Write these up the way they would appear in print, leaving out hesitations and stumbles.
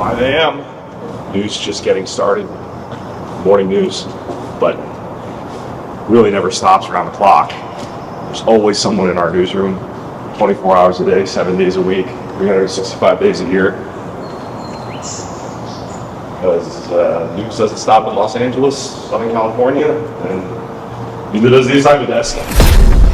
5 a.m. News just getting started. Morning news, but really never stops around the clock. There's always someone in our newsroom, 24 hours a day, 7 days a week, 365 days a year. Because news doesn't stop in Los Angeles, Southern California, and neither does the assignment desk.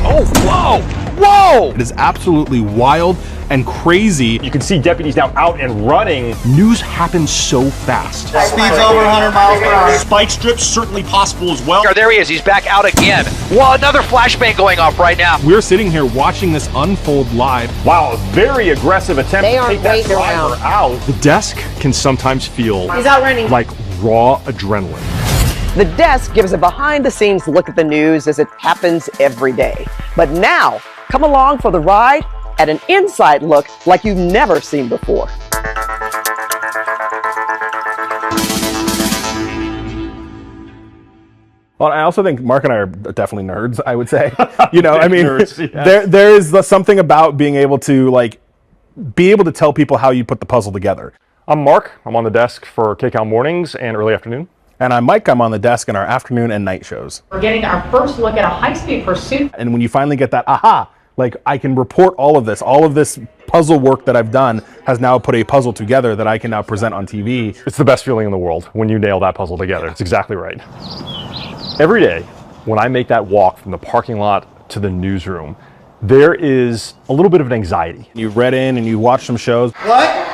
Oh, whoa! Whoa! It is absolutely wild and crazy. You can see deputies now out and running. News happens so fast. Speed's over 100 miles per hour. Spike strips certainly possible as well. There he is. He's back out again. Well, another flashbang going off right now. We're sitting here watching this unfold live. Wow, a very aggressive attempt to take that driver out. The desk can sometimes feel He's out running. like raw adrenaline. The desk gives a behind-the-scenes look at the news as it happens every day. But now, come along for the ride at an inside look like you've never seen before. Well, I also think Mark and I are definitely nerds, I would say. You know, I mean, nerds, yes. there is something about being able to, like, be able to tell people how you put the puzzle together. I'm Mark. I'm on the desk for Kcal Mornings and Early Afternoon. And I'm Mike. I'm on the desk in our afternoon and night shows. We're getting our first look at a high-speed pursuit. And when you finally get that, aha, like, I can report all of this puzzle work that I've done has now put a puzzle together that I can now present on TV. It's the best feeling in the world when you nail that puzzle together. It's exactly right. Every day, when I make that walk from the parking lot to the newsroom, there is a little bit of an anxiety. You read in and you watch some shows. What?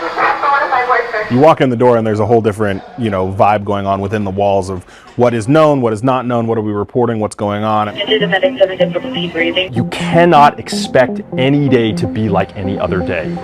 You walk in the door and there's a whole different, you know, vibe going on within the walls of what is known, what is not known, what are we reporting, what's going on. You cannot expect any day to be like any other day.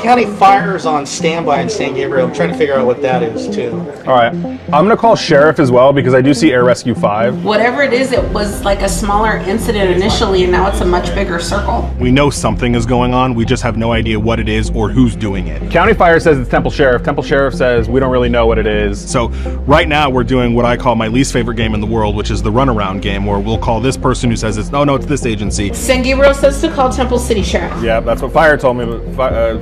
County Fire is on standby in San Gabriel. I'm trying to figure out what that is, too. All right. I'm going to call Sheriff as well because I do see Air Rescue 5. Whatever it is, it was like a smaller incident initially, and now it's a much bigger circle. We know something is going on. We just have no idea what it is or who's doing it. County Fire says it's Temple Sheriff. Temple Sheriff says we don't really know what it is. So right now we're doing what I call my least favorite game in the world, which is the runaround game, where we'll call this person who says it's, oh no, it's this agency. San Gabriel says to call Temple City Sheriff. Yeah, that's what Fire told me, but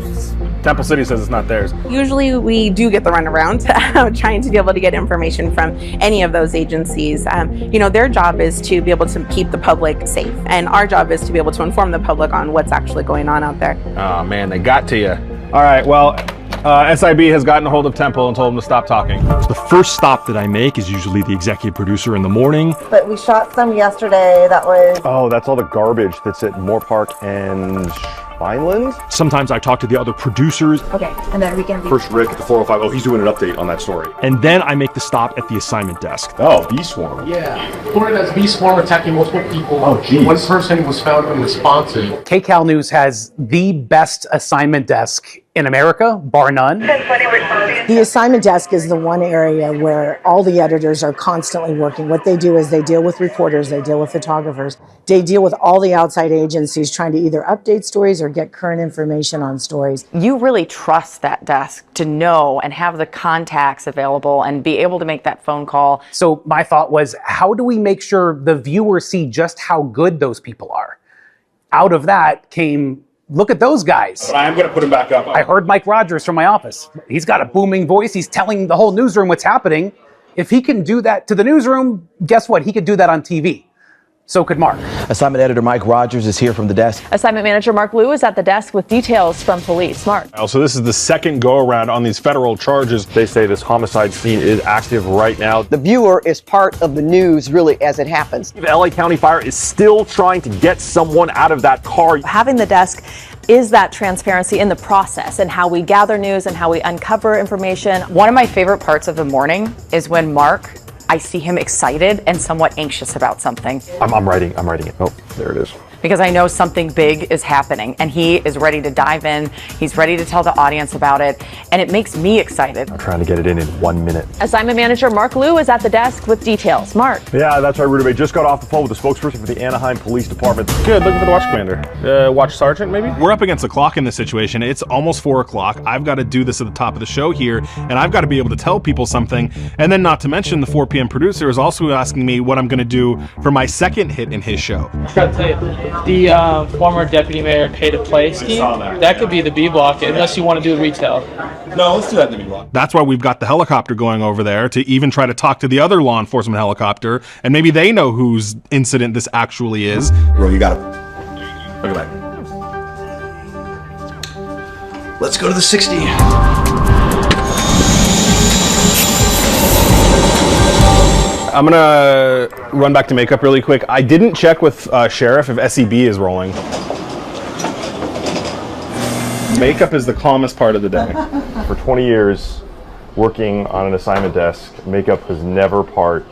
Temple City says it's not theirs. Usually we do get the runaround, trying to be able to get information from any of those agencies. You know, their job is to be able to keep the public safe, and our job is to be able to inform the public on what's actually going on out there. Oh man, they got to you. All right, well, SIB has gotten a hold of Temple and told him to stop talking. The first stop that I make is usually the executive producer in the morning. But we shot some yesterday that was... Oh, that's all the garbage that's at Moore Park and Vineland. Sometimes I talk to the other producers. Okay, and then we can... First Rick at the 405. Oh, he's doing an update on that story. And then I make the stop at the assignment desk. Oh, Bee Swarm. Yeah. Reported as Bee Swarm attacking multiple people. Oh, geez. One person was found unresponsive. Kcal News has the best assignment desk in America, bar none. The assignment desk is the one area where all the editors are constantly working. What they do is they deal with reporters, they deal with photographers, they deal with all the outside agencies trying to either update stories or get current information on stories. You really trust that desk to know and have the contacts available and be able to make that phone call. So my thought was, how do we make sure the viewers see just how good those people are? Out of that came, look at those guys. But I am going to put him back up. I heard Mike Rogers from my office. He's got a booming voice. He's telling the whole newsroom what's happening. If he can do that to the newsroom, guess what? He could do that on TV. So could Mark. Assignment editor Mike Rogers is here from the desk. Assignment manager Mark Liu is at the desk with details from police. Mark. So this is the second go around on these federal charges. They say this homicide scene is active right now. The viewer is part of the news, really, as it happens. The LA County Fire is still trying to get someone out of that car. Having the desk is that transparency in the process and how we gather news and how we uncover information. One of my favorite parts of the morning is when I see him excited and somewhat anxious about something. I'm writing it. Oh, there it is. Because I know something big is happening and he is ready to dive in. He's ready to tell the audience about it, and it makes me excited. I'm trying to get it in 1 minute. Assignment manager Mark Liu is at the desk with details. Mark. Yeah, that's right, Rudabay. Just got off the phone with the spokesperson for the Anaheim Police Department. Good, looking for the watch commander. Watch sergeant, maybe? We're up against the clock in this situation. It's almost 4 o'clock. I've got to do this at the top of the show here, and I've got to be able to tell people something. And then not to mention the 4 p.m. producer is also asking me what I'm going to do for my second hit in his show. I gotta tell you, The former deputy mayor pay-to-play scheme. That could be the B block, unless you want to do retail. No, let's do that in the B block. That's why we've got the helicopter going over there to even try to talk to the other law enforcement helicopter, and maybe they know whose incident this actually is. Bro, you got it. Look at that. Let's go to the 60. I'm gonna run back to makeup really quick. I didn't check with Sheriff if SEB is rolling. Makeup is the calmest part of the day. For 20 years working on an assignment desk, makeup was never part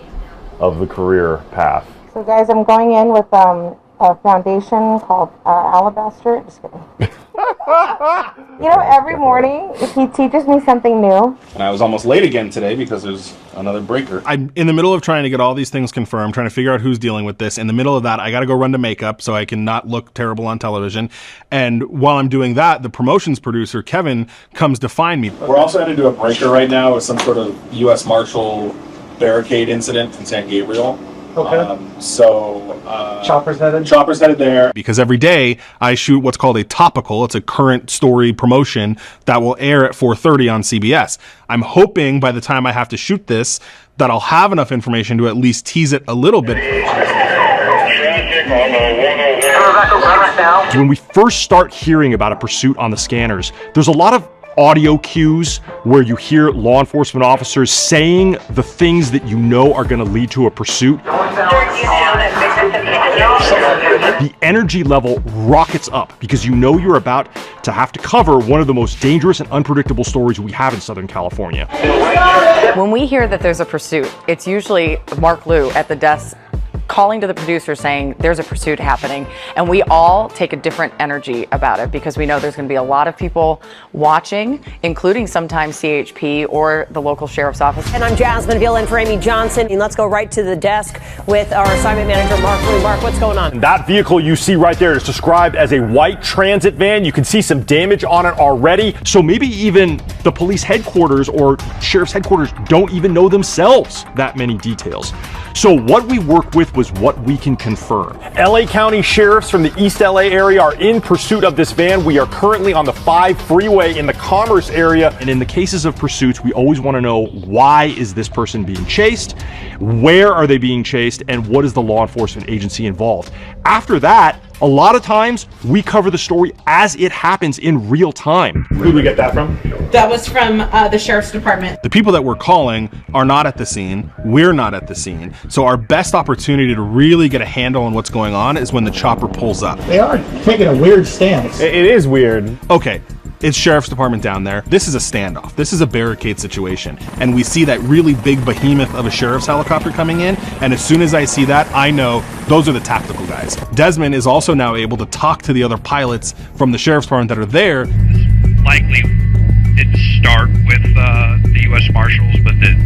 of the career path. So guys, I'm going in with a foundation called Alabaster. Just kidding. You know, every morning he teaches me something new. And I was almost late again today because there's another breaker. I'm in the middle of trying to get all these things confirmed, trying to figure out who's dealing with this. In the middle of that, I got to go run to makeup so I can not look terrible on television. And while I'm doing that, the promotions producer, Kevin, comes to find me. We're also headed to a breaker right now with some sort of U.S. Marshal barricade incident in San Gabriel. Okay. Chopper's headed there. Because every day I shoot what's called a topical. It's a current story promotion that will air at 4:30 on CBS. I'm hoping by the time I have to shoot this that I'll have enough information to at least tease it a little bit. When we first start hearing about a pursuit on the scanners, there's a lot of audio cues where you hear law enforcement officers saying the things that you know are going to lead to a pursuit. The energy level rockets up because you know you're about to have to cover one of the most dangerous and unpredictable stories we have in Southern California. When we hear that there's a pursuit, it's usually Mark Liu at the desk calling to the producer saying there's a pursuit happening, and we all take a different energy about it because we know there's going to be a lot of people watching, including sometimes CHP or the local sheriff's office. And I'm Jasmine Veal in for Amy Johnson. And let's go right to the desk with our assignment manager, Mark Lee. Mark, what's going on? That vehicle you see right there is described as a white transit van. You can see some damage on it already. So maybe even the police headquarters or sheriff's headquarters don't even know themselves that many details. So what we work with was what we can confirm. LA County sheriffs from the East LA area are in pursuit of this van. We are currently on the 5 freeway in the Commerce area. And in the cases of pursuits, we always want to know, why is this person being chased? Where are they being chased? And what is the law enforcement agency involved? After that, a lot of times we cover the story as it happens in real time. Who did we get that from? That was from the sheriff's department. The people that we're calling are not at the scene. We're not at the scene. So our best opportunity to really get a handle on what's going on is when the chopper pulls up. They are taking a weird stance. It is weird. Okay. It's sheriff's department down there. This is a standoff. This is a barricade situation. And we see that really big behemoth of a sheriff's helicopter coming in. And as soon as I see that, I know those are the tactical guys. Desmond is also now able to talk to the other pilots from the sheriff's department that are there. Likely didn't start with the U.S. Marshals, but that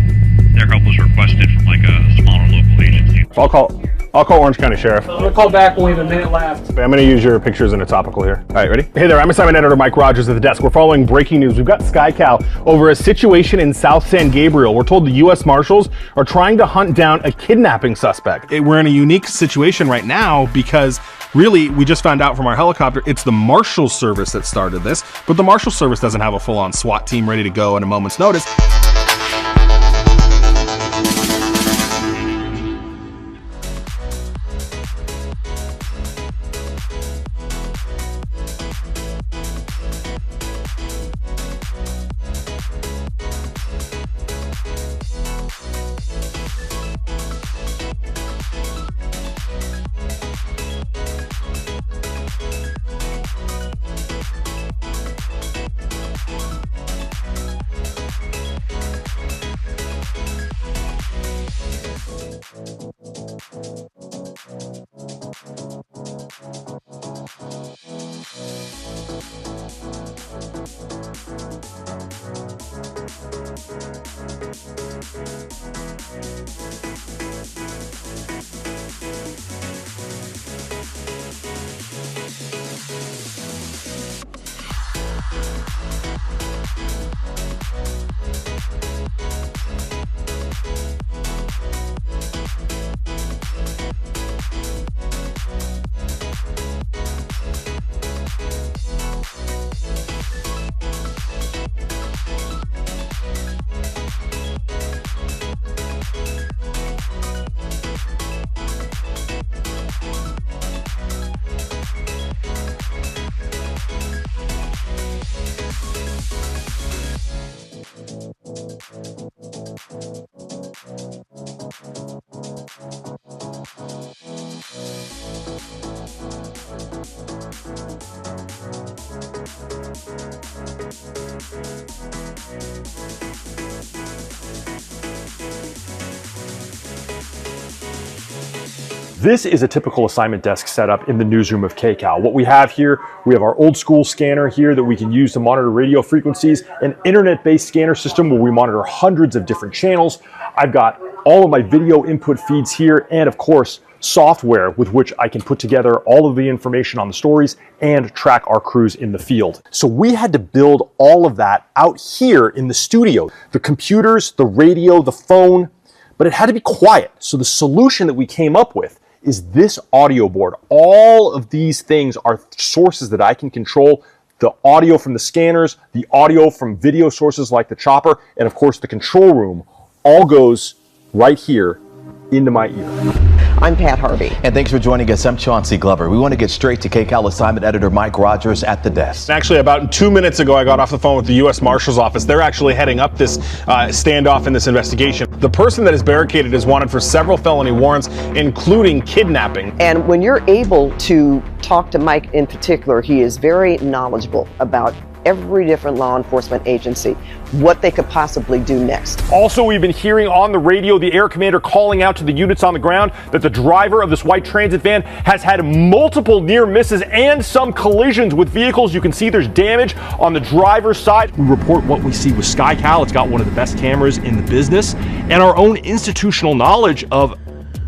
their help was requested from like a smaller local agency. I'll call Orange County Sheriff. I'm gonna call back when we have a minute left. I'm going to use your pictures in a topical here. All right, ready? Hey there, I'm assignment editor Mike Rogers at the desk. We're following breaking news. We've got Kcal over a situation in South San Gabriel. We're told the U.S. Marshals are trying to hunt down a kidnapping suspect. We're in a unique situation right now because really, we just found out from our helicopter, it's the Marshal Service that started this, but the Marshal Service doesn't have a full-on SWAT team ready to go at a moment's notice. This is a typical assignment desk setup in the newsroom of Kcal. What we have here, we have our old school scanner here that we can use to monitor radio frequencies, an internet-based scanner system where we monitor hundreds of different channels. I've got all of my video input feeds here, and of course, software with which I can put together all of the information on the stories and track our crews in the field. So we had to build all of that out here in the studio. The computers, the radio, the phone, but it had to be quiet. So the solution that we came up with is this audio board. All of these things are sources that I can control. The audio from the scanners, the audio from video sources like the chopper, and of course the control room all goes right here into my ear. I'm Pat Harvey. And thanks for joining us. I'm Chauncey Glover. We want to get straight to Kcal assignment editor Mike Rogers at the desk. Actually, about 2 minutes ago, I got off the phone with the U.S. Marshal's office. They're actually heading up this standoff in this investigation. The person that is barricaded is wanted for several felony warrants, including kidnapping. And when you're able to talk to Mike in particular, he is very knowledgeable about every different law enforcement agency, what they could possibly do next. Also, we've been hearing on the radio the air commander calling out to the units on the ground that the driver of this white transit van has had multiple near misses and some collisions with vehicles. You can see there's damage on the driver's side. We report what we see with Kcal. It's got one of the best cameras in the business, and our own institutional knowledge of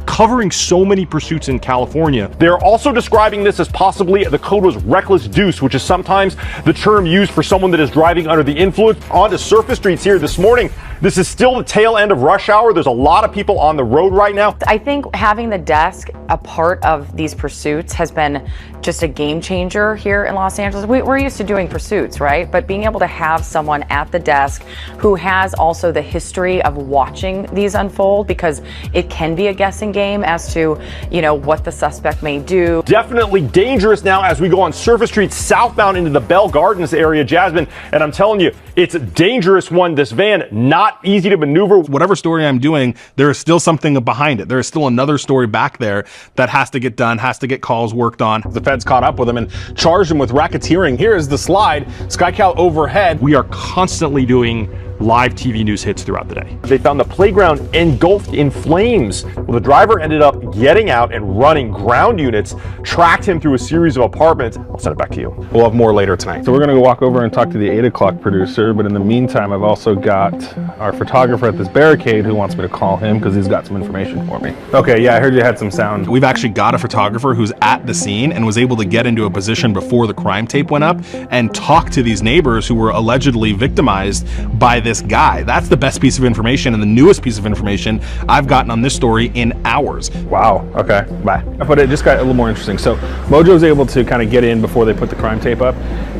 covering so many pursuits in California. They're also describing this as possibly, the code was reckless deuce, which is sometimes the term used for someone that is driving under the influence. Onto surface streets here this morning. This is still the tail end of rush hour. There's a lot of people on the road right now. I think having the desk a part of these pursuits has been just a game changer here in Los Angeles. We're used to doing pursuits, right? But being able to have someone at the desk who has also the history of watching these unfold, because it can be a guessing game as to, you know, what the suspect may do. Definitely dangerous now as we go on surface streets southbound into the Bell Gardens area, Jasmine. And I'm telling you, it's a dangerous one. This van, not easy to maneuver. Whatever story I'm doing, there is still something behind it. There is still another story back there that has to get done, has to get calls worked on. The feds caught up with him and charged him with racketeering. Here is the slide. Kcal overhead. We are constantly doing live TV news hits throughout the day. They found the playground engulfed in flames. Well, the driver ended up getting out and running. Ground units tracked him through a series of apartments. I'll send it back to you. We'll have more later tonight. So we're going to go walk over and talk to the 8 o'clock producer, but in the meantime, I've also got our photographer at this barricade who wants me to call him because he's got some information for me. Okay, yeah, I heard you had some sound. We've actually got a photographer who's at the scene and was able to get into a position before the crime tape went up and talk to these neighbors who were allegedly victimized by this guy. That's the best piece of information and the newest piece of information I've gotten on this story in hours. Wow, okay, bye. But it just got a little more interesting. So Mojo's able to kind of get in before they put the crime tape up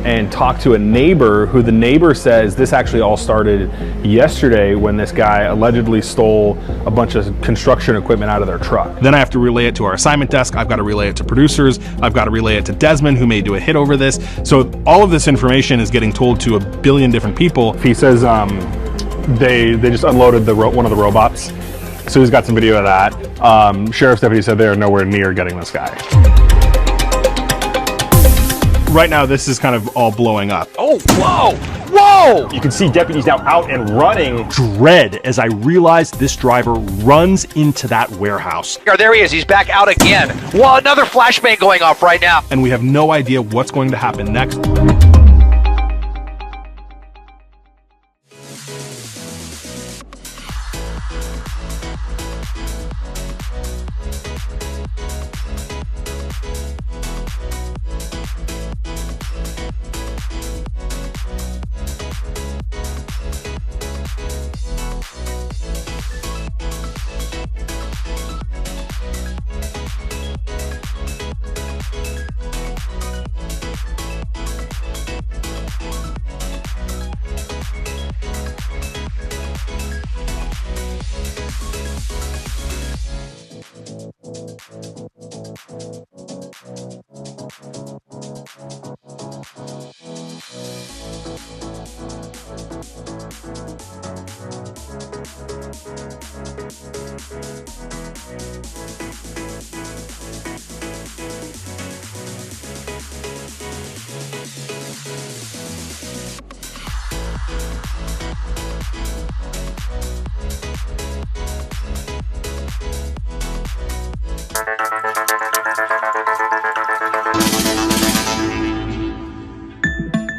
and talk to a neighbor who the neighbor says this actually all started yesterday when this guy allegedly stole a bunch of construction equipment out of their truck. Then I have to relay it to our assignment desk. I've got to relay it to producers. I've got to relay it to Desmond, who may do a hit over this. So all of this information is getting told to a billion different people. He says they just unloaded one of the robots. So he's got some video of that. Sheriff's deputy said they are nowhere near getting this guy. Right now, this is kind of all blowing up. Oh, whoa! Whoa! You can see deputies now out and running. Dread as I realize this driver runs into that warehouse. There he is. He's back out again. Whoa, another flashbang going off right now. And we have no idea what's going to happen next.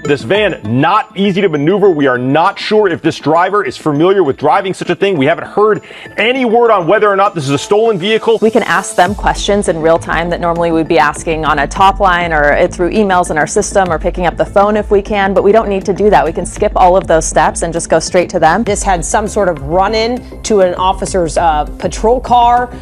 This van, not easy to maneuver. We are not sure if this driver is familiar with driving such a thing. We haven't heard any word on whether or not this is a stolen vehicle. We can ask them questions in real time that normally we'd be asking on a top line or through emails in our system or picking up the phone if we can, but we don't need to do that. We can skip all of those steps and just go straight to them. This had some sort of run-in to an officer's patrol car.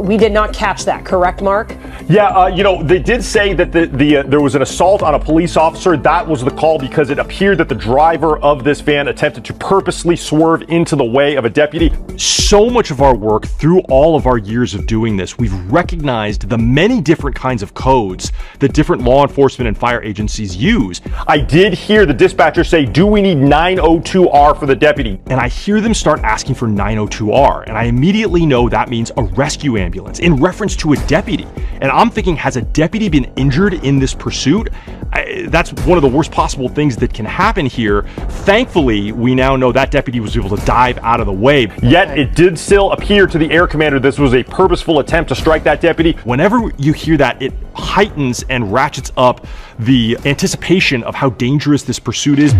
We did not catch that, correct, Mark? Yeah, they did say that there was an assault on a police officer. That was the call because it appeared that the driver of this van attempted to purposely swerve into the way of a deputy. So much of our work through all of our years of doing this, we've recognized the many different kinds of codes that different law enforcement and fire agencies use. I did hear the dispatcher say, do we need 902R for the deputy? And I hear them start asking for 902R, and I immediately know that means a rescue ambulance in reference to a deputy. And I'm thinking, has a deputy been injured in this pursuit? That's one of the worst possible things that can happen here. Thankfully, we now know that deputy was able to dive out of the way. Yet it did still appear to the air commander this was a purposeful attempt to strike that deputy. Whenever you hear that, it heightens and ratchets up the anticipation of how dangerous this pursuit is.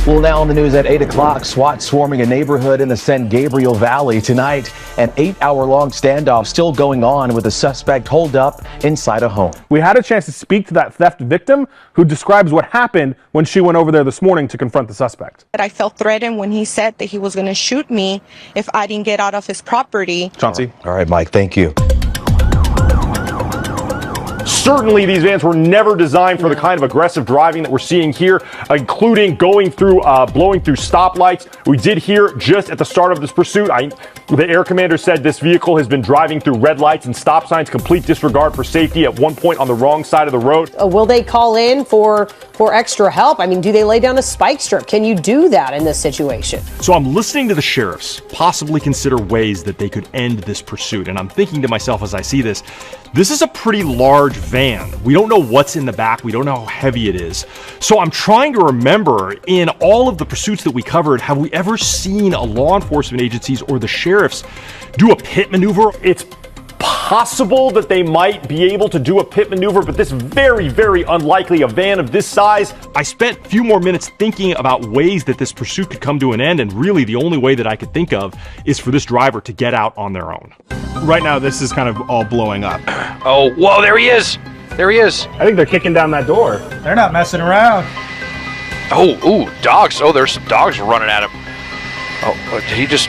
Well, now on the news at 8 o'clock, SWAT swarming a neighborhood in the San Gabriel Valley tonight. An 8-hour-long standoff still going on with a suspect holed up inside a home. We had a chance to speak to that theft victim who describes what happened when she went over there this morning to confront the suspect. I felt threatened when he said that he was going to shoot me if I didn't get out of his property. Chauncey? All right, Mike, thank you. Certainly, these vans were never designed for the kind of aggressive driving that we're seeing here, including going through, blowing through stoplights. We did hear just at the start of this pursuit, the air commander said this vehicle has been driving through red lights and stop signs, complete disregard for safety at one point on the wrong side of the road. Will they call in for extra help? I mean, do they lay down a spike strip? Can you do that in this situation? So I'm listening to the sheriffs possibly consider ways that they could end this pursuit. And I'm thinking to myself as I see this is a pretty large van. We don't know what's in the back. We don't know how heavy it is. So I'm trying to remember, in all of the pursuits that we covered, have we ever seen a law enforcement agencies or the sheriffs do a pit maneuver? It's possible that they might be able to do a pit maneuver, but this very, very unlikely. A van of this size. I spent a few more minutes thinking about ways that this pursuit could come to an end, and really the only way that I could think of is for this driver to get out on their own. Right now, this is kind of all blowing up. Oh, whoa, there he is. There he is. I think they're kicking down that door. They're not messing around. Oh, ooh, dogs. Oh, there's some dogs running at him. Oh, did he just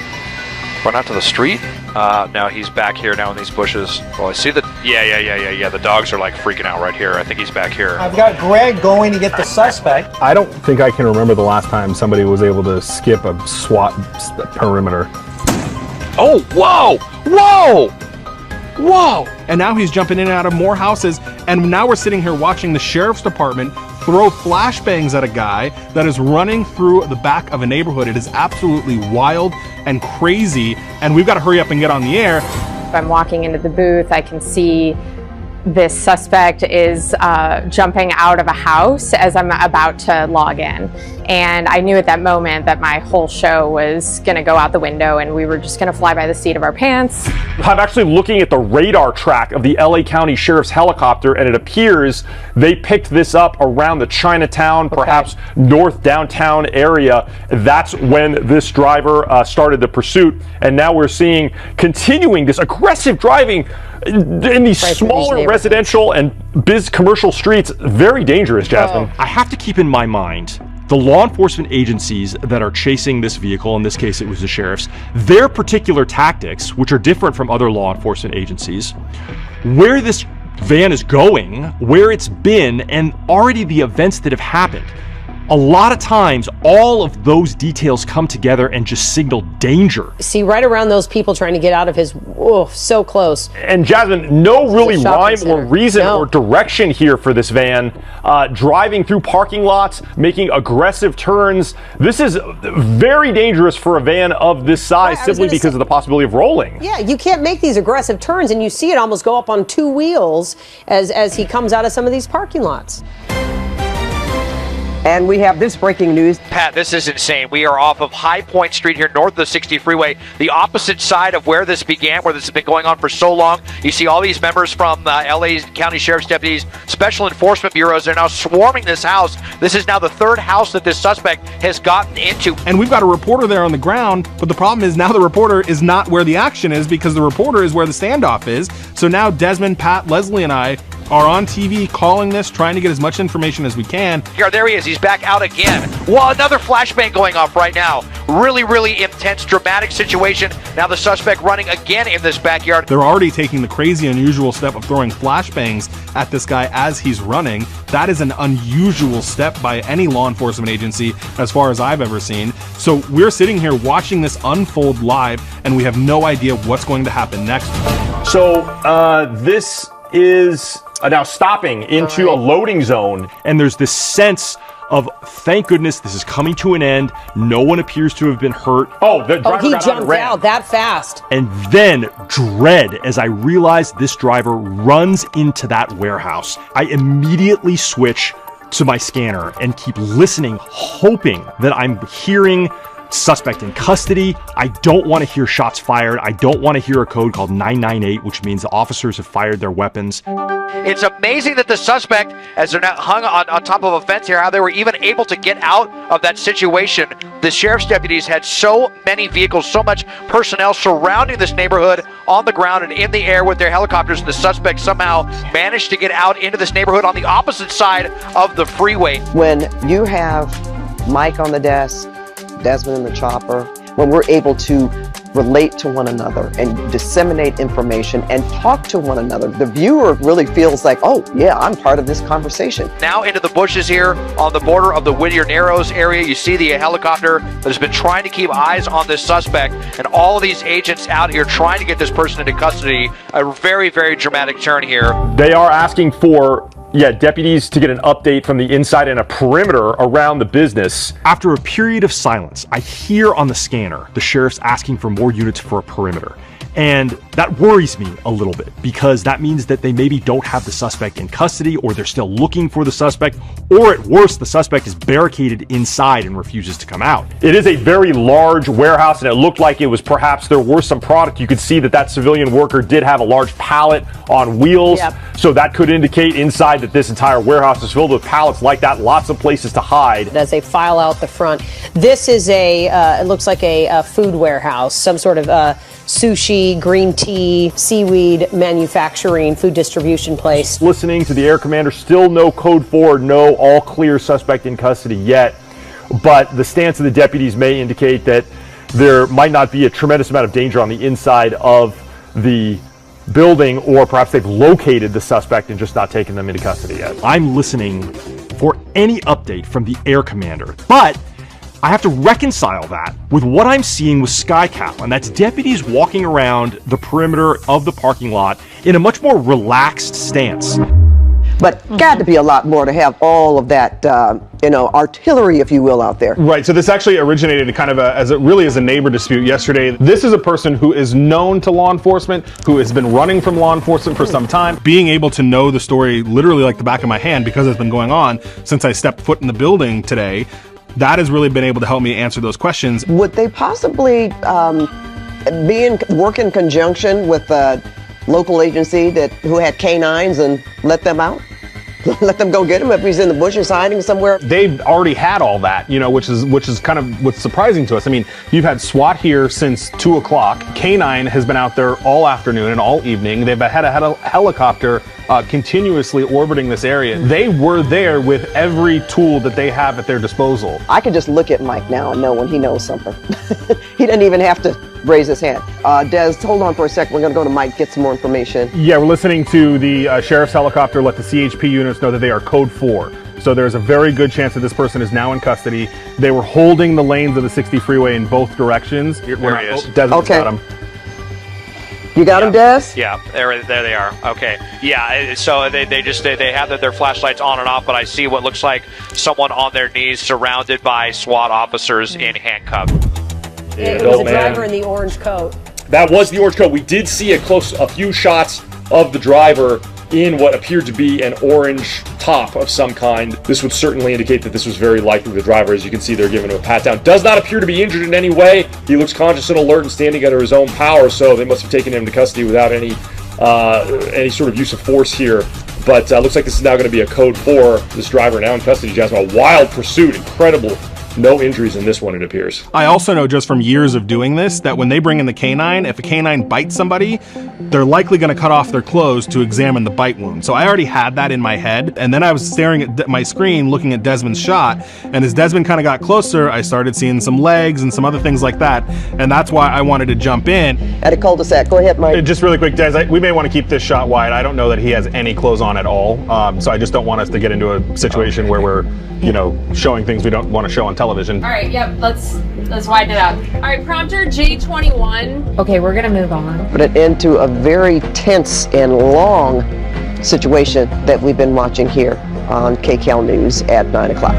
run out to the street? Now he's back here now in these bushes. Well, I see the, yeah. The dogs are like freaking out right here. I think he's back here. I've got Greg going to get the suspect. I don't think I can remember the last time somebody was able to skip a SWAT perimeter. Oh, whoa, whoa, whoa. And now he's jumping in and out of more houses. And now we're sitting here watching the sheriff's department throw flashbangs at a guy that is running through the back of a neighborhood. It is absolutely wild and crazy. And we've got to hurry up and get on the air. If I'm walking into the booth, I can see this suspect is jumping out of a house as I'm about to log in. And I knew at that moment that my whole show was going to go out the window and we were just going to fly by the seat of our pants. I'm actually looking at the radar track of the LA County Sheriff's helicopter, and it appears they picked this up around the Chinatown, perhaps north downtown area. That's when this driver started the pursuit. And now we're seeing continuing this aggressive driving in these smaller residential and commercial streets. Very dangerous, Jasmine. I have to keep in my mind the law enforcement agencies that are chasing this vehicle, in this case it was the sheriffs, their particular tactics, which are different from other law enforcement agencies, where this van is going, where it's been, and already the events that have happened. A lot of times, all of those details come together and just signal danger. See, right around those people trying to get out of his, so close. And Jasmine, no really rhyme or reason or direction here for this van. Driving through parking lots, making aggressive turns. This is very dangerous for a van of this size, simply because of the possibility of rolling. Yeah, you can't make these aggressive turns, and you see it almost go up on two wheels as he comes out of some of these parking lots. And we have this breaking news. Pat, this is insane. We are off of High Point Street here, north of the 60 freeway, the opposite side of where this began, where this has been going on for so long. You see all these members from LA County Sheriff's deputies, special enforcement bureaus. They're now swarming this house. This is now the third house that this suspect has gotten into. And we've got a reporter there on the ground, but the problem is now the reporter is not where the action is because the reporter is where the standoff is. So now Desmond, Pat, Leslie, and I are on TV calling this, trying to get as much information as we can. Here, there he is. He's back out again. Well, another flashbang going off right now. Really, really intense, dramatic situation. Now the suspect running again in this backyard. They're already taking the crazy, unusual step of throwing flashbangs at this guy as he's running. That is an unusual step by any law enforcement agency as far as I've ever seen. So we're sitting here watching this unfold live, and we have no idea what's going to happen next. So this is now stopping into a loading zone, and there's this sense of, thank goodness this is coming to an end. No one appears to have been hurt. Oh, the driver he got out and jumped ran. out that fast. And then dread as I realize this driver runs into that warehouse. I immediately switch to my scanner and keep listening, hoping that I'm hearing suspect in custody. I don't want to hear shots fired. I don't want to hear a code called 998, which means the officers have fired their weapons. It's amazing that the suspect, as they're now hung on top of a fence here, how they were even able to get out of that situation. The sheriff's deputies had so many vehicles, so much personnel surrounding this neighborhood on the ground and in the air with their helicopters. The suspect somehow managed to get out into this neighborhood on the opposite side of the freeway. When you have Mike on the desk, Desmond in the chopper, when we're able to relate to one another and disseminate information and talk to one another, the viewer really feels like, oh yeah, I'm part of this conversation. Now into the bushes here on the border of the Whittier Narrows area, you see the helicopter that has been trying to keep eyes on this suspect, and all of these agents out here trying to get this person into custody. A very, very dramatic turn here. They are asking for deputies to get an update from the inside and a perimeter around the business. After a period of silence, I hear on the scanner the sheriff's asking for more units for a perimeter. And that worries me a little bit because that means that they maybe don't have the suspect in custody, or they're still looking for the suspect, or at worst, the suspect is barricaded inside and refuses to come out. It is a very large warehouse, and it looked like it was perhaps there were some product. You could see that civilian worker did have a large pallet on wheels. Yep. So that could indicate inside that this entire warehouse is filled with pallets like that, lots of places to hide. As they file out the front, this is it looks like a food warehouse, some sort of sushi, green tea, seaweed manufacturing, food distribution place. Listening to the air commander, still no code 4, no all clear suspect in custody yet. But the stance of the deputies may indicate that there might not be a tremendous amount of danger on the inside of the building, or perhaps they've located the suspect and just not taken them into custody yet. I'm listening for any update from the air commander, but I have to reconcile that with what I'm seeing with Kcal, and that's deputies walking around the perimeter of the parking lot in a much more relaxed stance. But got to be a lot more to have all of that, artillery, if you will, out there. Right. So this actually originated kind of as a neighbor dispute yesterday. This is a person who is known to law enforcement, who has been running from law enforcement for some time. Being able to know the story literally like the back of my hand because it's been going on since I stepped foot in the building today, that has really been able to help me answer those questions. Would they possibly work in conjunction with a local agency who had canines and let them out? Let them go get him if he's in the bushes hiding somewhere? They've already had all that, which is kind of what's surprising to us. I mean, you've had SWAT here since 2 o'clock. K9 has been out there all afternoon and all evening. They've had a helicopter continuously orbiting this area. They were there with every tool that they have at their disposal. I could just look at Mike now and know when he knows something. He doesn't even have to raise his hand. Des, hold on for a second. We're going to go to Mike, get some more information. Yeah, we're listening to the sheriff's helicopter let the CHP units know that they are code 4. So there's a very good chance that this person is now in custody. They were holding the lanes of the 60 freeway in both directions. There he is. Desmond's got him. You got him, Des? Yeah, there they are. Okay. Yeah, so they have their flashlights on and off, but I see what looks like someone on their knees surrounded by SWAT officers in handcuffs. It was a driver in the orange coat. That was the orange coat. We did see a few shots of the driver in what appeared to be an orange top of some kind. This would certainly indicate that this was very likely the driver. As you can see, they're giving him a pat down. Does not appear to be injured in any way. He looks conscious and alert and standing under his own power, so they must have taken him to custody without any sort of use of force here. But looks like this is now going to be a code 4. This driver now in custody, Jasmine. A wild pursuit, incredible. No injuries in this one, it appears. I also know just from years of doing this that when they bring in the canine, if a canine bites somebody, they're likely going to cut off their clothes to examine the bite wound. So I already had that in my head. And then I was staring at my screen looking at Desmond's shot. And as Desmond kind of got closer, I started seeing some legs and some other things like that. And that's why I wanted to jump in. At a cul-de-sac. Go ahead, Mike. Just really quick, Des, we may want to keep this shot wide. I don't know that he has any clothes on at all. So I just don't want us to get into a situation where we're, showing things we don't want to show on television. All right, yep, let's widen it out. All right, prompter J21. Okay, we're gonna move on. Put it into a very tense and long situation that we've been watching here on Kcal News at 9 o'clock.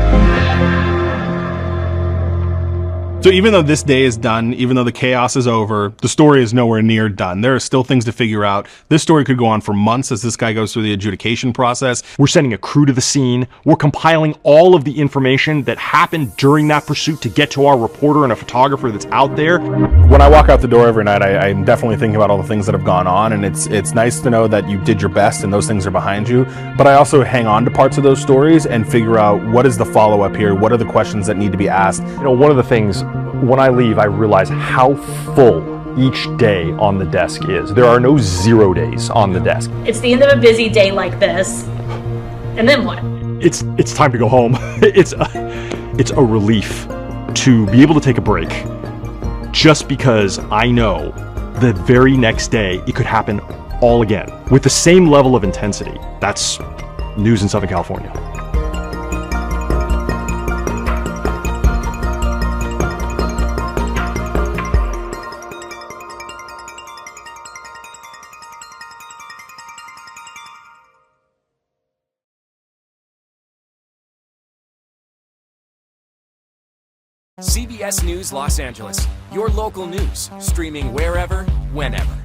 So even though this day is done, even though the chaos is over, the story is nowhere near done. There are still things to figure out. This story could go on for months as this guy goes through the adjudication process. We're sending a crew to the scene. We're compiling all of the information that happened during that pursuit to get to our reporter and a photographer that's out there. When I walk out the door every night, I'm definitely thinking about all the things that have gone on, and it's nice to know that you did your best and those things are behind you. But I also hang on to parts of those stories and figure out what is the follow-up here, what are the questions that need to be asked. One of the things, when I leave, I realize how full each day on the desk is. There are no 0 days on the desk. It's the end of a busy day like this. And then what? It's time to go home. It's a relief to be able to take a break, just because I know the very next day it could happen all again with the same level of intensity. That's news in Southern California. CBS News Los Angeles, your local news, streaming wherever, whenever.